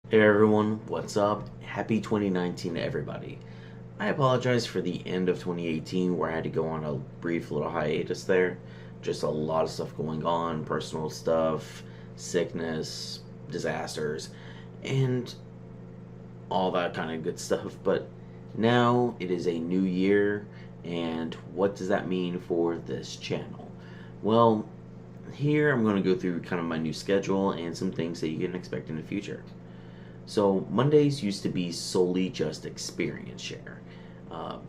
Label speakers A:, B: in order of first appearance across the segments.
A: Hey everyone, what's up? Happy 2019 to everybody. I apologize for the end of 2018 where I had to go on a brief little hiatus there. Just a lot of stuff going on, personal stuff, sickness, disasters, and all that kind of good stuff. But now it is a new year, and what does that mean for this channel? Well, here I'm going to go through kind of my new schedule and some things that you can expect in the future. So Mondays used to be solely just Experience Share.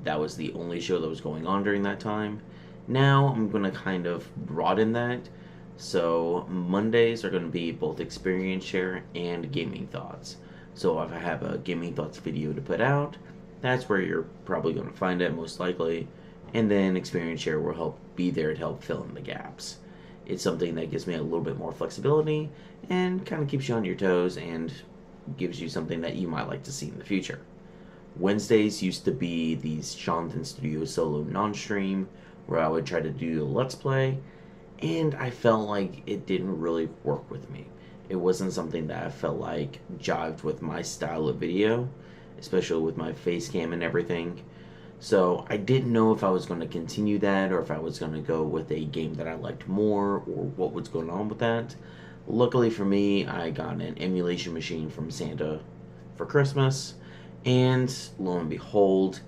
A: That was the only show that was going on during that time. Now I'm going to kind of broaden that. So Mondays are going to be both Experience Share and Gaming Thoughts. So if I have a Gaming Thoughts video to put out, that's where you're probably going to find it most likely. And then Experience Share will help be there to help fill in the gaps. It's something that gives me a little bit more flexibility and kind of keeps you on your toes and gives you something that you might like to see in the future. Wednesdays used to be the Shawnathan Studio solo non-stream where I would try to do a let's play, and I felt like it didn't really work with me. It wasn't something that I felt like jived with my style of video, especially with my face cam and everything. So I didn't know if I was going to continue that or if I was going to go with a game that I liked more or what was going on with that. Luckily for me, I got an emulation machine from Santa for Christmas, and lo and behold,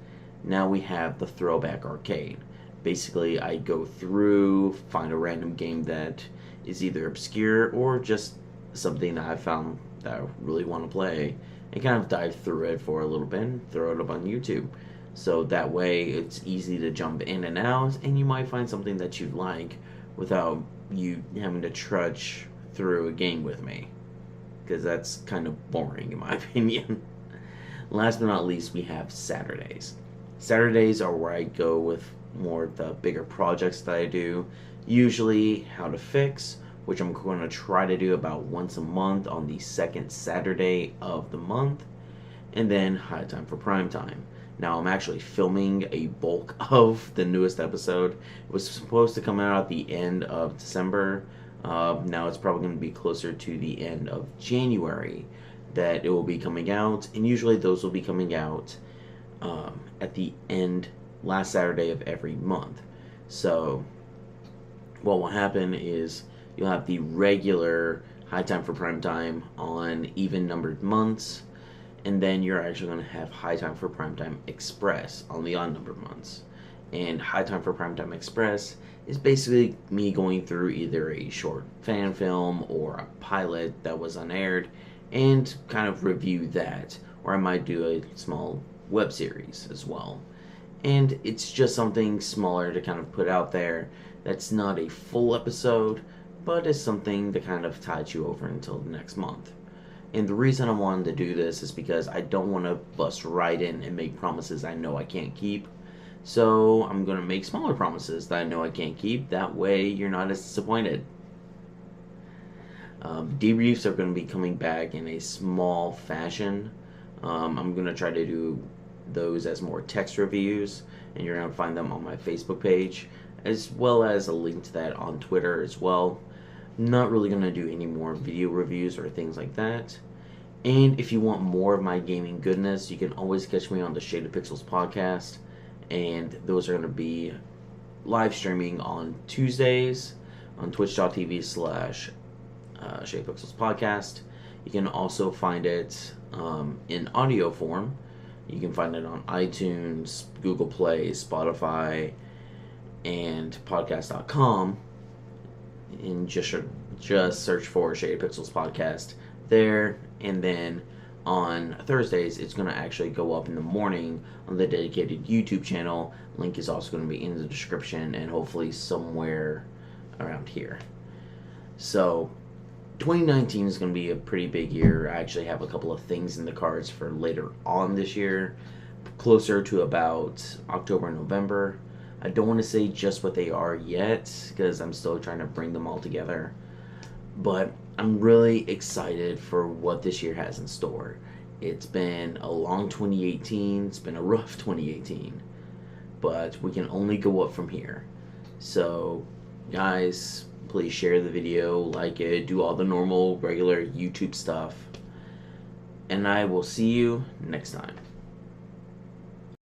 A: now we have the Throwback arcade. Basically, I go through, find a random game that is either obscure or just something that I found that I really want to play, and kind of dive through it for a little bit and throw it up on YouTube. So that way, it's easy to jump in and out, and you might find something that you like without you having to trudge through a game with me, because that's kind of boring in my opinion. Last but not least, we have Saturdays. Saturdays are where I go with more of the bigger projects that I do, usually how to fix, which I'm going to try to do about once a month on the second Saturday of the month, and then High Time for Primetime. Now I'm actually filming a bulk of the newest episode. It was supposed to come out at the end of December. Now it's probably going to be closer to the end of January that it will be coming out, and usually those will be coming out at the end, last Saturday of every month. So what will happen is you'll have the regular High Time for Prime Time on even numbered months, and then you're actually going to have High Time for Primetime Express on the odd numbered months. And High Time for Primetime Express is basically me going through either a short fan film or a pilot that was unaired and kind of review that, or I might do a small web series as well. And it's just something smaller to kind of put out there that's not a full episode, but is something to kind of tide you over until the next month. And the reason I wanted to do this is because I don't want to bust right in and make promises I know I can't keep. So I'm going to make smaller promises that I know I can't keep. That way you're not as disappointed. Debriefs are going to be coming back in a small fashion. I'm going to try to do those as more text reviews, and you're going to find them on my Facebook page, as well as a link to that on Twitter as well. I'm not really going to do any more video reviews or things like that. And if you want more of my gaming goodness, you can always catch me on the Shaded Pixels podcast, and those are going to be live streaming on Tuesdays on twitch.tv/Shaded Pixels podcast. You can also find it in audio form. You can find it on iTunes, Google Play, Spotify, and podcast.com. And just search for Shaded Pixels podcast there. And then on Thursdays, it's going to actually go up in the morning on the dedicated YouTube channel. Link is also going to be in the description and hopefully somewhere around here. So 2019 is going to be a pretty big year. I actually have a couple of things in the cards for later on this year, closer to about October, November. I don't want to say just what they are yet because I'm still trying to bring them all together. But I'm really excited for what this year has in store. It's been a long 2018. It's been a rough 2018. But we can only go up from here. So, guys, please share the video, like it, do all the normal, regular YouTube stuff. and I will see you next time.